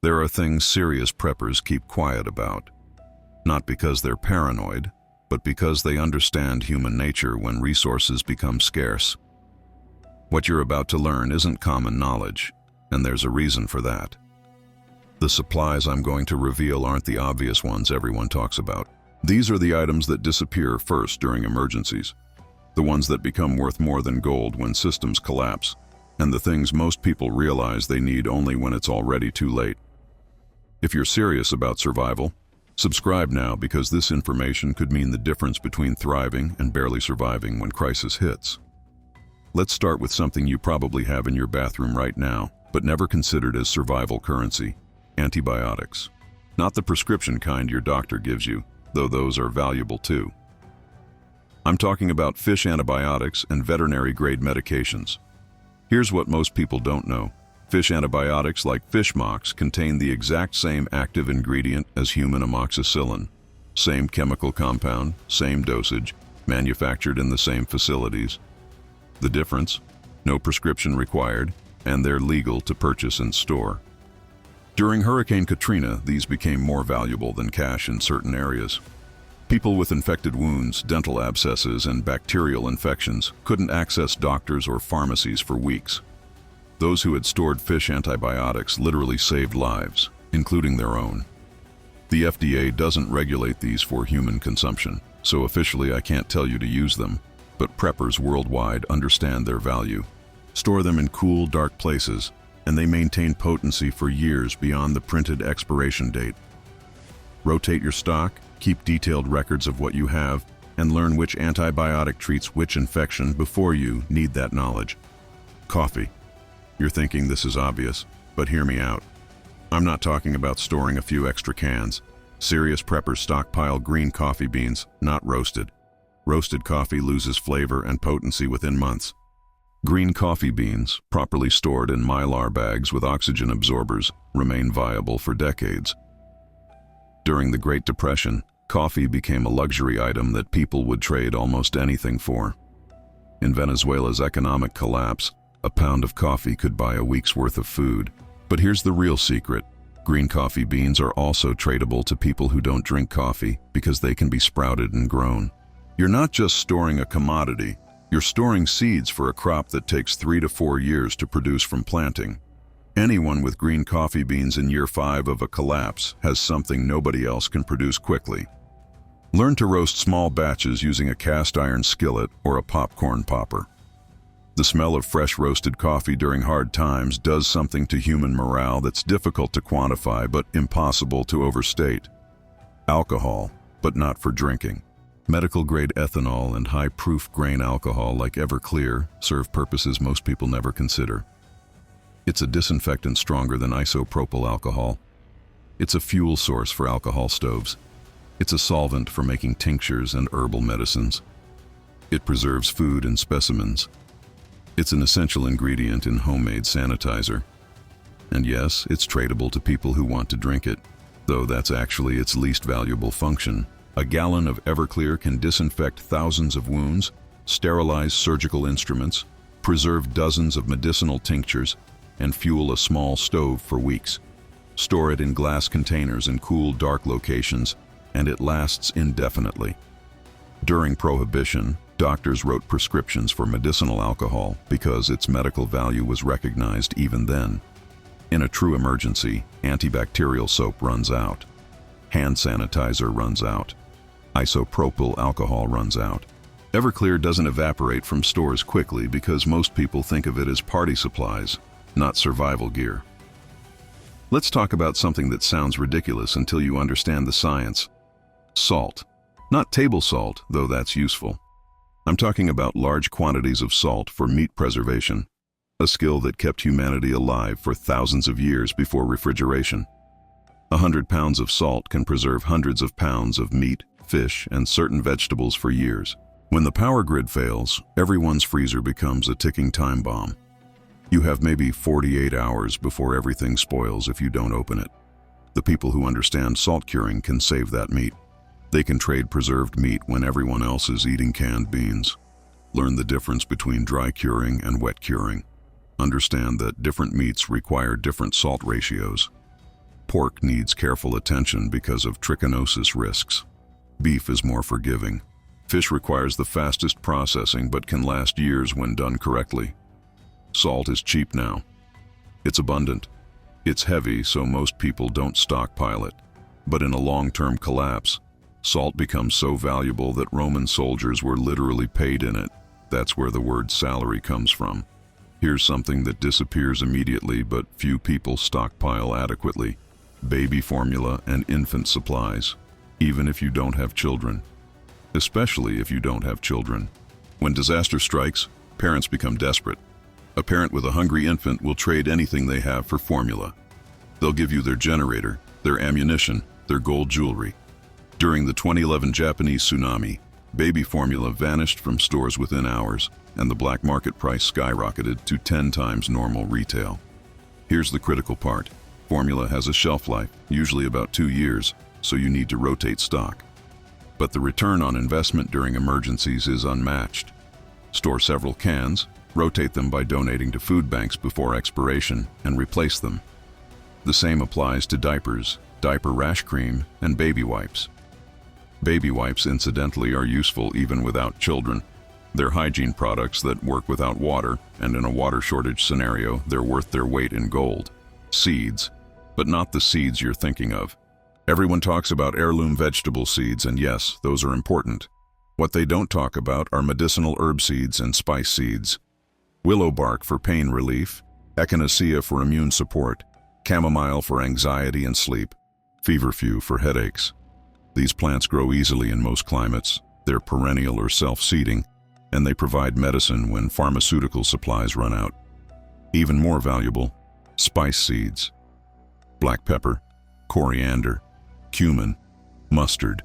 There are things serious preppers keep quiet about, not because they're paranoid, but because they understand human nature when resources become scarce. What you're about to learn isn't common knowledge, and there's a reason for that. The supplies I'm going to reveal aren't the obvious ones everyone talks about. These are the items that disappear first during emergencies, the ones that become worth more than gold when systems collapse, and the things most people realize they need only when it's already too late. If you're serious about survival, subscribe now, because this information could mean the difference between thriving and barely surviving when crisis hits. Let's start with something you probably have in your bathroom right now, but never considered as survival currency: antibiotics. Not the prescription kind your doctor gives you, though those are valuable too. I'm talking about fish antibiotics and veterinary-grade medications. Here's what most people don't know. Fish antibiotics, like fish mox, contain the exact same active ingredient as human amoxicillin. Same chemical compound, same dosage, manufactured in the same facilities. The difference? No prescription required, and they're legal to purchase and store. During Hurricane Katrina, these became more valuable than cash in certain areas. People with infected wounds, dental abscesses, and bacterial infections couldn't access doctors or pharmacies for weeks. Those who had stored fish antibiotics literally saved lives, including their own. The FDA doesn't regulate these for human consumption, so officially I can't tell you to use them, but preppers worldwide understand their value. Store them in cool, dark places, and they maintain potency for years beyond the printed expiration date. Rotate your stock, keep detailed records of what you have, and learn which antibiotic treats which infection before you need that knowledge. Coffee. You're thinking this is obvious, but hear me out. I'm not talking about storing a few extra cans. Serious preppers stockpile green coffee beans, not roasted. Roasted coffee loses flavor and potency within months. Green coffee beans, properly stored in mylar bags with oxygen absorbers, remain viable for decades. During the Great Depression, coffee became a luxury item that people would trade almost anything for. In Venezuela's economic collapse, a pound of coffee could buy a week's worth of food. But here's the real secret. Green coffee beans are also tradable to people who don't drink coffee because they can be sprouted and grown. You're not just storing a commodity, you're storing seeds for a crop that takes 3 to 4 years to produce from planting. Anyone with green coffee beans in year 5 of a collapse has something nobody else can produce quickly. Learn to roast small batches using a cast iron skillet or a popcorn popper. The smell of fresh roasted coffee during hard times does something to human morale that's difficult to quantify but impossible to overstate. Alcohol, but not for drinking. Medical-grade ethanol and high-proof grain alcohol like Everclear serve purposes most people never consider. It's a disinfectant stronger than isopropyl alcohol. It's a fuel source for alcohol stoves. It's a solvent for making tinctures and herbal medicines. It preserves food and specimens. It's an essential ingredient in homemade sanitizer. And yes, it's tradable to people who want to drink it, though that's actually its least valuable function. A gallon of Everclear can disinfect thousands of wounds, sterilize surgical instruments, preserve dozens of medicinal tinctures, and fuel a small stove for weeks. Store it in glass containers in cool, dark locations, and it lasts indefinitely. During Prohibition, doctors wrote prescriptions for medicinal alcohol because its medical value was recognized even then. In a true emergency, antibacterial soap runs out. Hand sanitizer runs out. Isopropyl alcohol runs out. Everclear doesn't evaporate from stores quickly because most people think of it as party supplies, not survival gear. Let's talk about something that sounds ridiculous until you understand the science. Salt. Not table salt, though that's useful. I'm talking about large quantities of salt for meat preservation, a skill that kept humanity alive for thousands of years before refrigeration. 100 pounds of salt can preserve hundreds of pounds of meat, fish, and certain vegetables for years. When the power grid fails, everyone's freezer becomes a ticking time bomb. You have maybe 48 hours before everything spoils if you don't open it. The people who understand salt curing can save that meat. They can trade preserved meat when everyone else is eating canned beans. Learn the difference between dry curing and wet curing. Understand that different meats require different salt ratios. Pork needs careful attention because of trichinosis risks. Beef is more forgiving. Fish requires the fastest processing but can last years when done correctly. Salt is cheap now. It's abundant. It's heavy, so most people don't stockpile it. But in a long-term collapse, salt becomes so valuable that Roman soldiers were literally paid in it. That's where the word salary comes from. Here's something that disappears immediately, but few people stockpile adequately: baby formula and infant supplies, even if you don't have children. Especially if you don't have children. When disaster strikes, parents become desperate. A parent with a hungry infant will trade anything they have for formula. They'll give you their generator, their ammunition, their gold jewelry. During the 2011 Japanese tsunami, baby formula vanished from stores within hours, and the black market price skyrocketed to 10 times normal retail. Here's the critical part. Formula has a shelf life, usually about 2 years, so you need to rotate stock. But the return on investment during emergencies is unmatched. Store several cans, rotate them by donating to food banks before expiration, and replace them. The same applies to diapers, diaper rash cream, and baby wipes. Baby wipes, incidentally, are useful even without children. They're hygiene products that work without water, and in a water shortage scenario, they're worth their weight in gold. Seeds, but not the seeds you're thinking of. Everyone talks about heirloom vegetable seeds, and yes, those are important. What they don't talk about are medicinal herb seeds and spice seeds. Willow bark for pain relief, echinacea for immune support, chamomile for anxiety and sleep, feverfew for headaches. These plants grow easily in most climates, they're perennial or self-seeding, and they provide medicine when pharmaceutical supplies run out. Even more valuable, spice seeds. Black pepper, coriander, cumin, mustard.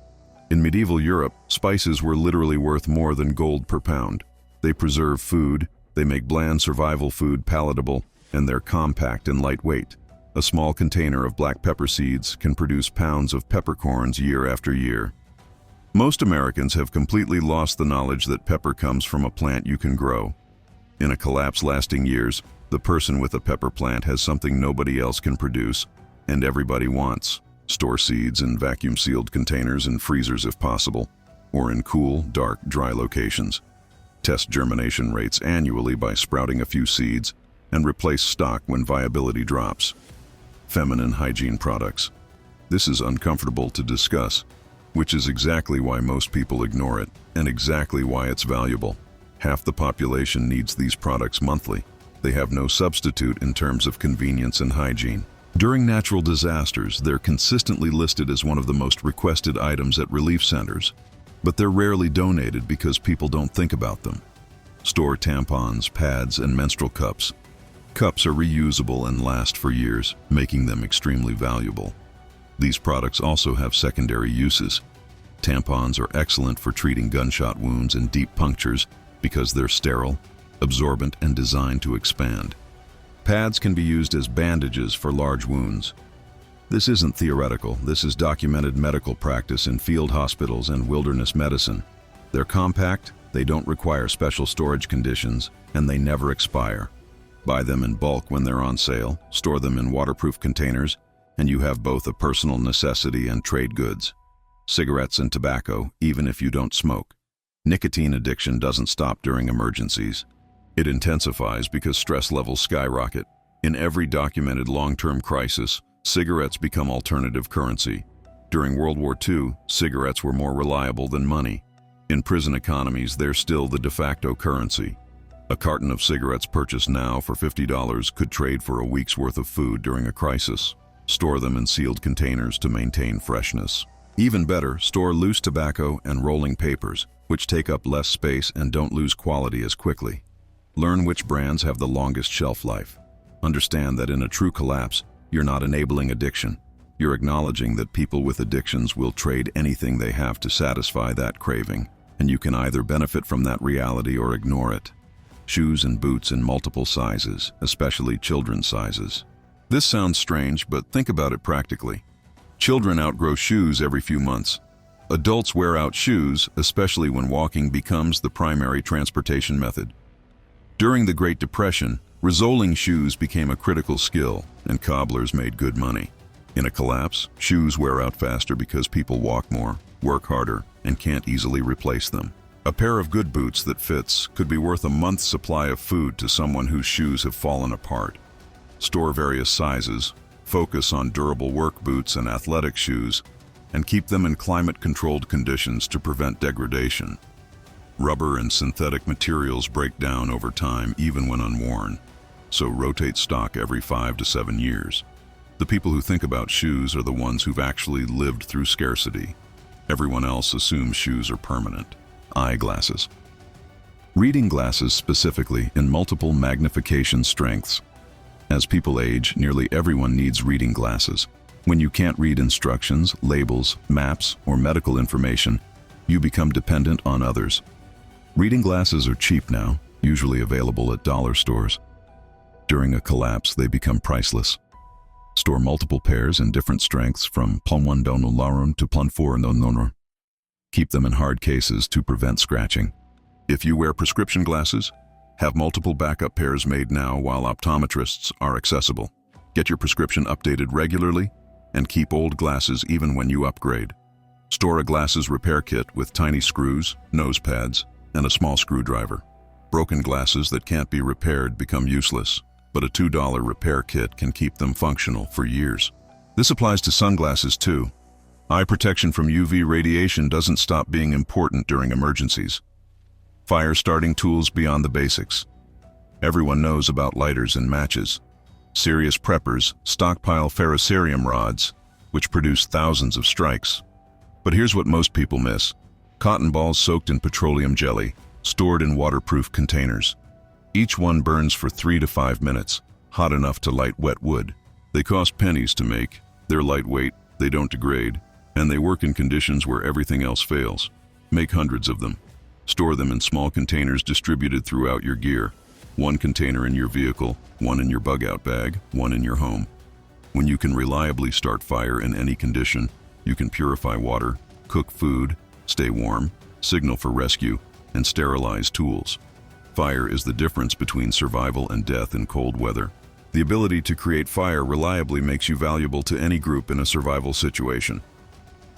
In medieval Europe, spices were literally worth more than gold per pound. They preserve food, they make bland survival food palatable, and they're compact and lightweight. A small container of black pepper seeds can produce pounds of peppercorns year after year. Most Americans have completely lost the knowledge that pepper comes from a plant you can grow. In a collapse lasting years, the person with a pepper plant has something nobody else can produce, and everybody wants. Store seeds in vacuum-sealed containers and freezers if possible, or in cool, dark, dry locations. Test germination rates annually by sprouting a few seeds, and replace stock when viability drops. Feminine hygiene products. This is uncomfortable to discuss, which is exactly why most people ignore it, and exactly why it's valuable. Half the population needs these products monthly. They have no substitute in terms of convenience and hygiene. During natural disasters, they're consistently listed as one of the most requested items at relief centers, but they're rarely donated because people don't think about them. Store tampons, pads, and menstrual cups. Cups are reusable and last for years, making them extremely valuable. These products also have secondary uses. Tampons are excellent for treating gunshot wounds and deep punctures because they're sterile, absorbent, and designed to expand. Pads can be used as bandages for large wounds. This isn't theoretical, this is documented medical practice in field hospitals and wilderness medicine. They're compact, they don't require special storage conditions, and they never expire. Buy them in bulk when they're on sale, store them in waterproof containers, and you have both a personal necessity and trade goods. Cigarettes and tobacco, even if you don't smoke. Nicotine addiction doesn't stop during emergencies. It intensifies because stress levels skyrocket. In every documented long-term crisis, cigarettes become alternative currency. During World War II, cigarettes were more reliable than money. In prison economies, they're still the de facto currency. A carton of cigarettes purchased now for $50 could trade for a week's worth of food during a crisis. Store them in sealed containers to maintain freshness. Even better, store loose tobacco and rolling papers, which take up less space and don't lose quality as quickly. Learn which brands have the longest shelf life. Understand that in a true collapse, you're not enabling addiction. You're acknowledging that people with addictions will trade anything they have to satisfy that craving, and you can either benefit from that reality or ignore it. Shoes and boots in multiple sizes, especially children's sizes. This sounds strange, but think about it practically. Children outgrow shoes every few months. Adults wear out shoes, especially when walking becomes the primary transportation method. During the Great Depression, resoling shoes became a critical skill, and cobblers made good money. In a collapse, shoes wear out faster because people walk more, work harder, and can't easily replace them. A pair of good boots that fits could be worth a month's supply of food to someone whose shoes have fallen apart. Store various sizes, focus on durable work boots and athletic shoes, and keep them in climate-controlled conditions to prevent degradation. Rubber and synthetic materials break down over time even when unworn, so rotate stock every 5 to 7 years. The people who think about shoes are the ones who've actually lived through scarcity. Everyone else assumes shoes are permanent. Eyeglasses. Reading glasses specifically in multiple magnification strengths. As people age, nearly everyone needs reading glasses. When you can't read instructions, labels, maps, or medical information, you become dependent on others. Reading glasses are cheap now, usually available at dollar stores. During a collapse, they become priceless. Store multiple pairs in different strengths from +1 to +4. Keep them in hard cases to prevent scratching. If you wear prescription glasses, have multiple backup pairs made now while optometrists are accessible. Get your prescription updated regularly and keep old glasses even when you upgrade. Store a glasses repair kit with tiny screws, nose pads, and a small screwdriver. Broken glasses that can't be repaired become useless, but a $2 repair kit can keep them functional for years. This applies to sunglasses too. Eye protection from UV radiation doesn't stop being important during emergencies. Fire starting tools beyond the basics. Everyone knows about lighters and matches. Serious preppers stockpile ferrocerium rods, which produce thousands of strikes. But here's what most people miss. Cotton balls soaked in petroleum jelly, stored in waterproof containers. Each one burns for 3 to 5 minutes, hot enough to light wet wood. They cost pennies to make, they're lightweight, they don't degrade, and they work in conditions where everything else fails. Make hundreds of them. Store them in small containers distributed throughout your gear. 1 container in your vehicle, 1 in your bug-out bag, 1 in your home. When you can reliably start fire in any condition, you can purify water, cook food, stay warm, signal for rescue, and sterilize tools. Fire is the difference between survival and death in cold weather. The ability to create fire reliably makes you valuable to any group in a survival situation.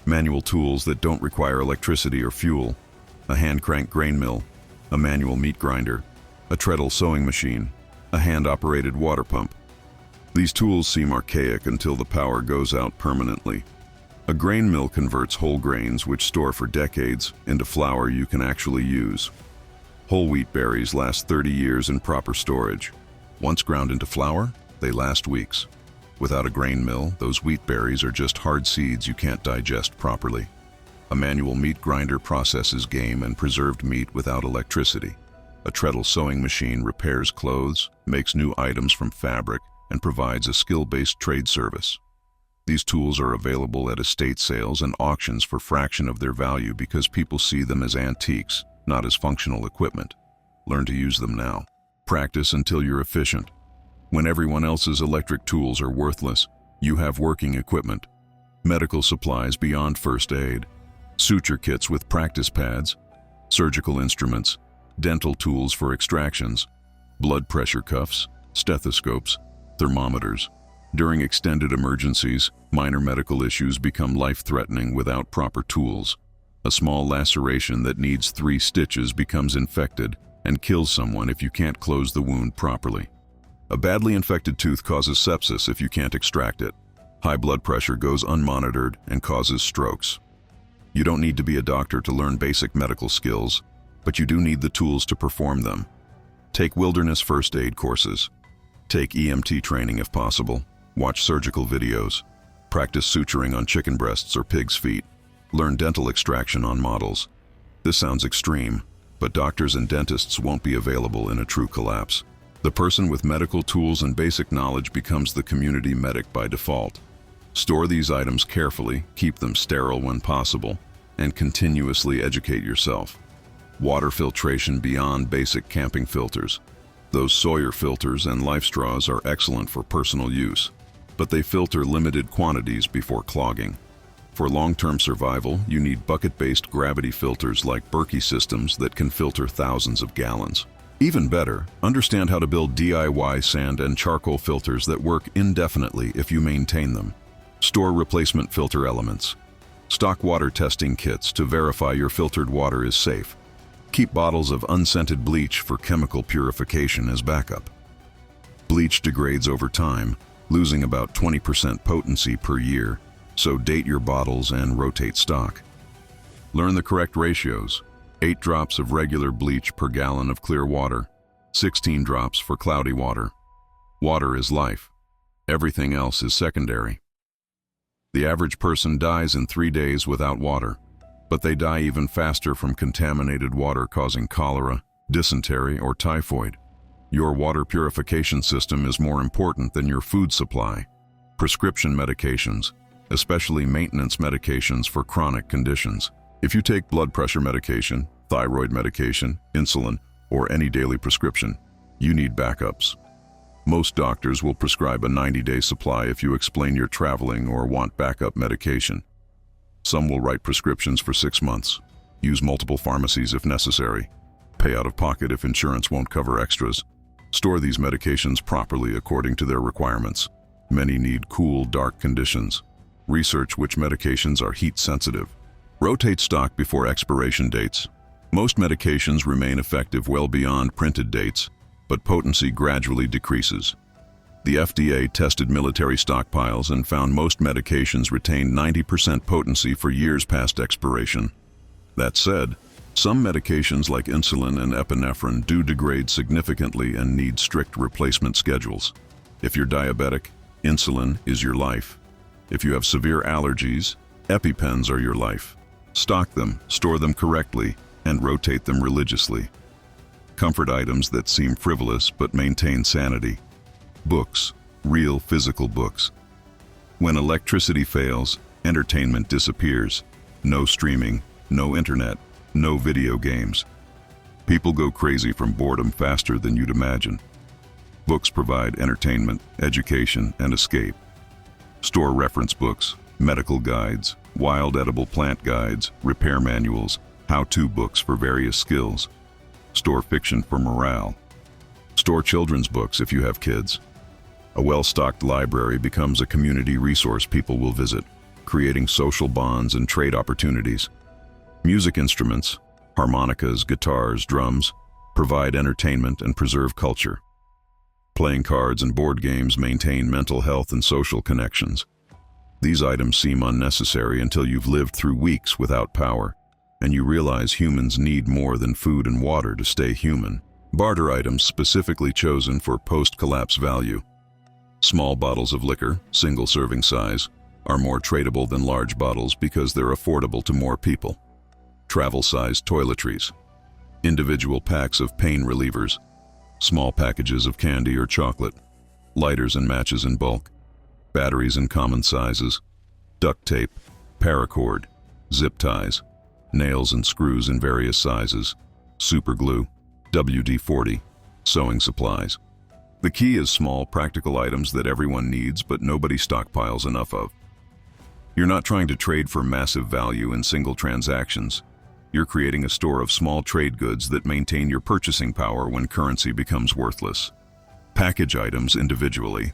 Manual tools that don't require electricity or fuel, a hand-crank grain mill, a manual meat grinder, a treadle sewing machine, a hand-operated water pump. These tools seem archaic until the power goes out permanently. A grain mill converts whole grains, which store for decades, into flour you can actually use. Whole wheat berries last 30 years in proper storage. Once ground into flour, they last weeks. Without a grain mill, those wheat berries are just hard seeds you can't digest properly. A manual meat grinder processes game and preserved meat without electricity. A treadle sewing machine repairs clothes, makes new items from fabric, and provides a skill-based trade service. These tools are available at estate sales and auctions for a fraction of their value because people see them as antiques, not as functional equipment. Learn to use them now. Practice until you're efficient. When everyone else's electric tools are worthless, you have working equipment. Medical supplies beyond first aid. Suture kits with practice pads. Surgical instruments. Dental tools for extractions. Blood pressure cuffs. Stethoscopes. Thermometers. During extended emergencies, minor medical issues become life-threatening without proper tools. A small laceration that needs 3 stitches becomes infected and kills someone if you can't close the wound properly. A badly infected tooth causes sepsis if you can't extract it. High blood pressure goes unmonitored and causes strokes. You don't need to be a doctor to learn basic medical skills, but you do need the tools to perform them. Take wilderness first aid courses. Take EMT training if possible. Watch surgical videos. Practice suturing on chicken breasts or pig's feet. Learn dental extraction on models. This sounds extreme, but doctors and dentists won't be available in a true collapse. The person with medical tools and basic knowledge becomes the community medic by default. Store these items carefully, keep them sterile when possible, and continuously educate yourself. Water filtration beyond basic camping filters. Those Sawyer filters and life straws are excellent for personal use, but they filter limited quantities before clogging. For long-term survival, you need bucket-based gravity filters like Berkey systems that can filter thousands of gallons. Even better, understand how to build DIY sand and charcoal filters that work indefinitely if you maintain them. Store replacement filter elements. Stock water testing kits to verify your filtered water is safe. Keep bottles of unscented bleach for chemical purification as backup. Bleach degrades over time, losing about 20% potency per year, so date your bottles and rotate stock. Learn the correct ratios: 8 drops of regular bleach per gallon of clear water, 16 drops for cloudy water. Water is life. Everything else is secondary. The average person dies in 3 days without water, but they die even faster from contaminated water causing cholera, dysentery, or typhoid. Your water purification system is more important than your food supply. Prescription medications, especially maintenance medications for chronic conditions. If you take blood pressure medication, thyroid medication, insulin, or any daily prescription, you need backups. Most doctors will prescribe a 90-day supply if you explain you're traveling or want backup medication. Some will write prescriptions for 6 months. Use multiple pharmacies if necessary. Pay out of pocket if insurance won't cover extras. Store these medications properly according to their requirements. Many need cool, dark conditions. Research which medications are heat sensitive. Rotate stock before expiration dates. Most medications remain effective well beyond printed dates, but potency gradually decreases. The FDA tested military stockpiles and found most medications retained 90% potency for years past expiration. That said, some medications like insulin and epinephrine do degrade significantly and need strict replacement schedules. If you're diabetic, insulin is your life. If you have severe allergies, EpiPens are your life. Stock them, store them correctly, and rotate them religiously. Comfort items that seem frivolous but maintain sanity. Books, real physical books. When electricity fails, entertainment disappears. No streaming, no internet, no video games. People go crazy from boredom faster than you'd imagine. Books provide entertainment, education, and escape. Store reference books, medical guides, wild edible plant guides, repair manuals, how-to books for various skills. Store fiction for morale. Store children's books if you have kids. A well-stocked library becomes a community resource people will visit, creating social bonds and trade opportunities. Music instruments, harmonicas, guitars, drums, provide entertainment and preserve culture. Playing cards and board games maintain mental health and social connections. These items seem unnecessary until you've lived through weeks without power, and you realize humans need more than food and water to stay human. Barter items specifically chosen for post-collapse value. Small bottles of liquor, single serving size, are more tradable than large bottles because they're affordable to more people. Travel-sized toiletries. Individual packs of pain relievers. Small packages of candy or chocolate. Lighters and matches in bulk. Batteries in common sizes. Duct tape, paracord, zip ties. Nails and screws in various sizes, super glue, WD-40, sewing supplies. The key is small, practical items that everyone needs but nobody stockpiles enough of. You're not trying to trade for massive value in single transactions. You're creating a store of small trade goods that maintain your purchasing power when currency becomes worthless. Package items individually.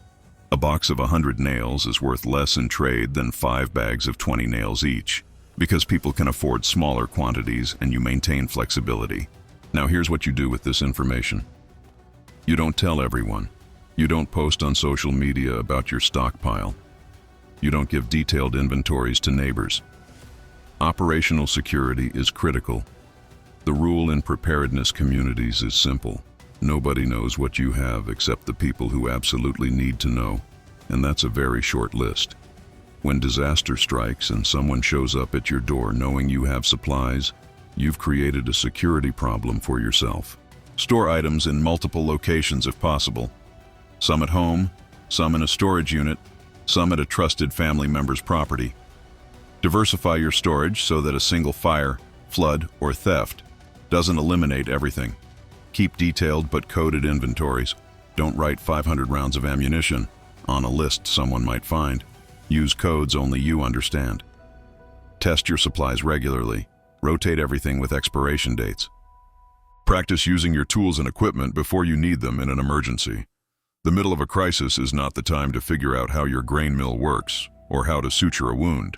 A box of 100 nails is worth less in trade than 5 bags of 20 nails each, because people can afford smaller quantities and you maintain flexibility. Now here's what you do with this information. You don't tell everyone. You don't post on social media about your stockpile. You don't give detailed inventories to neighbors. Operational security is critical. The rule in preparedness communities is simple. Nobody knows what you have except the people who absolutely need to know, and that's a very short list. When disaster strikes and someone shows up at your door knowing you have supplies, you've created a security problem for yourself. Store items in multiple locations if possible. Some at home, some in a storage unit, some at a trusted family member's property. Diversify your storage so that a single fire, flood, or theft doesn't eliminate everything. Keep detailed but coded inventories. Don't write 500 rounds of ammunition on a list someone might find. Use codes only you understand. Test your supplies regularly. Rotate everything with expiration dates. Practice using your tools and equipment before you need them in an emergency. The middle of a crisis is not the time to figure out how your grain mill works or how to suture a wound.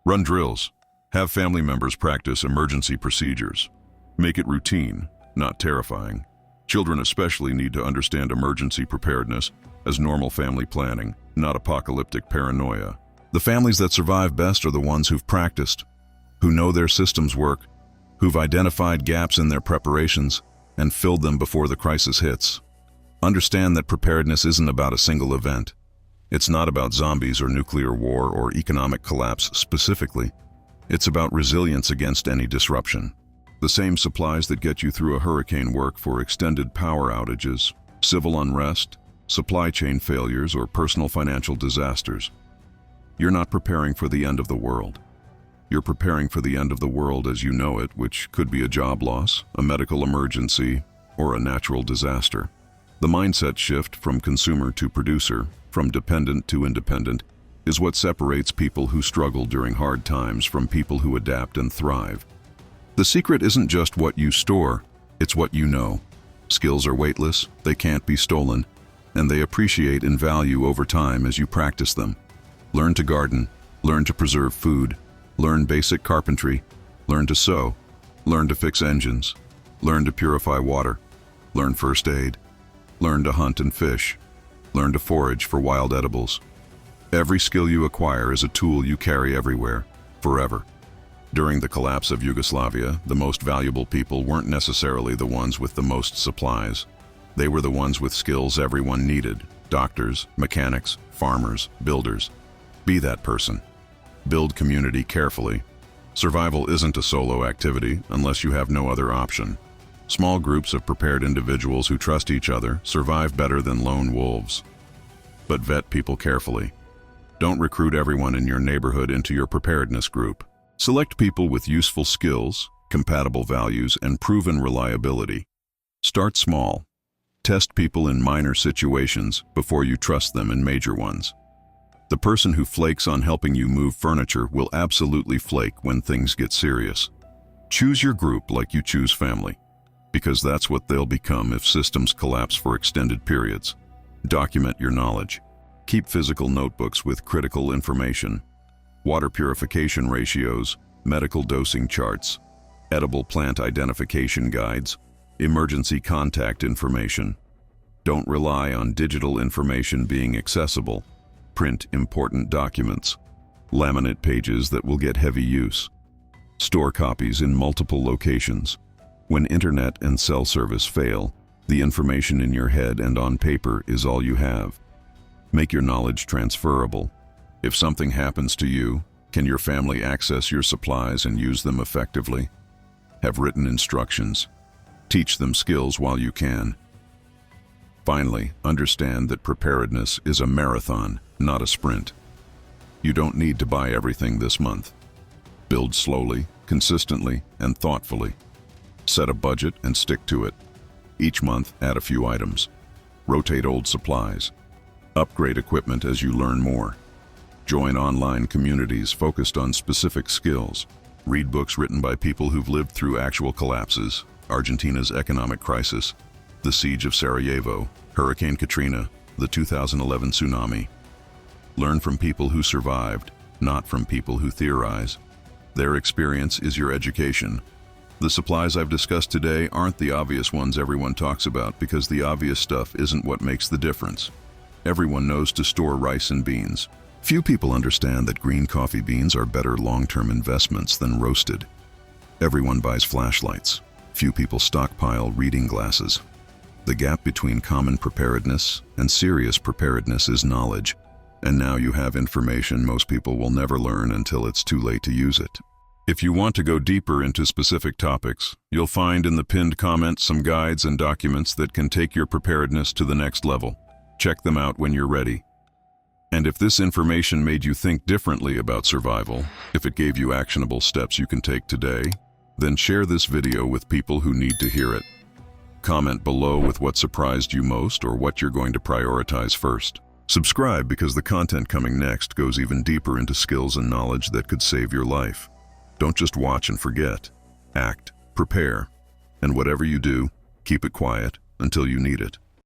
Run drills. Have family members practice emergency procedures. Make it routine, not terrifying. Children especially need to understand emergency preparedness as normal family planning, not apocalyptic paranoia. The families that survive best are the ones who've practiced, who know their systems work, who've identified gaps in their preparations and filled them before the crisis hits. Understand that preparedness isn't about a single event. It's not about zombies or nuclear war or economic collapse specifically. It's about resilience against any disruption. The same supplies that get you through a hurricane work for extended power outages, civil unrest, supply chain failures, or personal financial disasters. You're not preparing for the end of the world. You're preparing for the end of the world as you know it, which could be a job loss, a medical emergency, or a natural disaster. The mindset shift from consumer to producer, from dependent to independent, is what separates people who struggle during hard times from people who adapt and thrive. The secret isn't just what you store, it's what you know. Skills are weightless, they can't be stolen, and they appreciate in value over time as you practice them. Learn to garden, learn to preserve food, learn basic carpentry, learn to sew, learn to fix engines, learn to purify water, learn first aid, learn to hunt and fish, learn to forage for wild edibles. Every skill you acquire is a tool you carry everywhere, forever. During the collapse of Yugoslavia, the most valuable people weren't necessarily the ones with the most supplies. They were the ones with skills everyone needed: doctors, mechanics, farmers, builders. Be that person. Build community carefully. Survival isn't a solo activity unless you have no other option. Small groups of prepared individuals who trust each other survive better than lone wolves. But vet people carefully. Don't recruit everyone in your neighborhood into your preparedness group. Select people with useful skills, compatible values, and proven reliability. Start small. Test people in minor situations before you trust them in major ones. The person who flakes on helping you move furniture will absolutely flake when things get serious. Choose your group like you choose family, because that's what they'll become if systems collapse for extended periods. Document your knowledge. Keep physical notebooks with critical information. Water purification ratios, medical dosing charts, edible plant identification guides, emergency contact information. Don't rely on digital information being accessible. Print important documents. Laminate pages that will get heavy use. Store copies in multiple locations. When internet and cell service fail, the information in your head and on paper is all you have. Make your knowledge transferable. If something happens to you, can your family access your supplies and use them effectively? Have written instructions. Teach them skills while you can. Finally, understand that preparedness is a marathon, not a sprint. You don't need to buy everything this month. Build slowly, consistently, and thoughtfully. Set a budget and stick to it. Each month, add a few items. Rotate old supplies. Upgrade equipment as you learn more. Join online communities focused on specific skills. Read books written by people who've lived through actual collapses: Argentina's economic crisis, the siege of Sarajevo, Hurricane Katrina, the 2011 tsunami. Learn from people who survived, not from people who theorize. Their experience is your education. The supplies I've discussed today aren't the obvious ones everyone talks about, because the obvious stuff isn't what makes the difference. Everyone knows to store rice and beans. Few people understand that green coffee beans are better long-term investments than roasted. Everyone buys flashlights. Few people stockpile reading glasses. The gap between common preparedness and serious preparedness is knowledge, and now you have information most people will never learn until it's too late to use it. If you want to go deeper into specific topics, you'll find in the pinned comments some guides and documents that can take your preparedness to the next level. Check them out when you're ready. And if this information made you think differently about survival, if it gave you actionable steps you can take today, then share this video with people who need to hear it. Comment below with what surprised you most or what you're going to prioritize first. Subscribe, because the content coming next goes even deeper into skills and knowledge that could save your life. Don't just watch and forget. Act, prepare, and whatever you do, keep it quiet until you need it.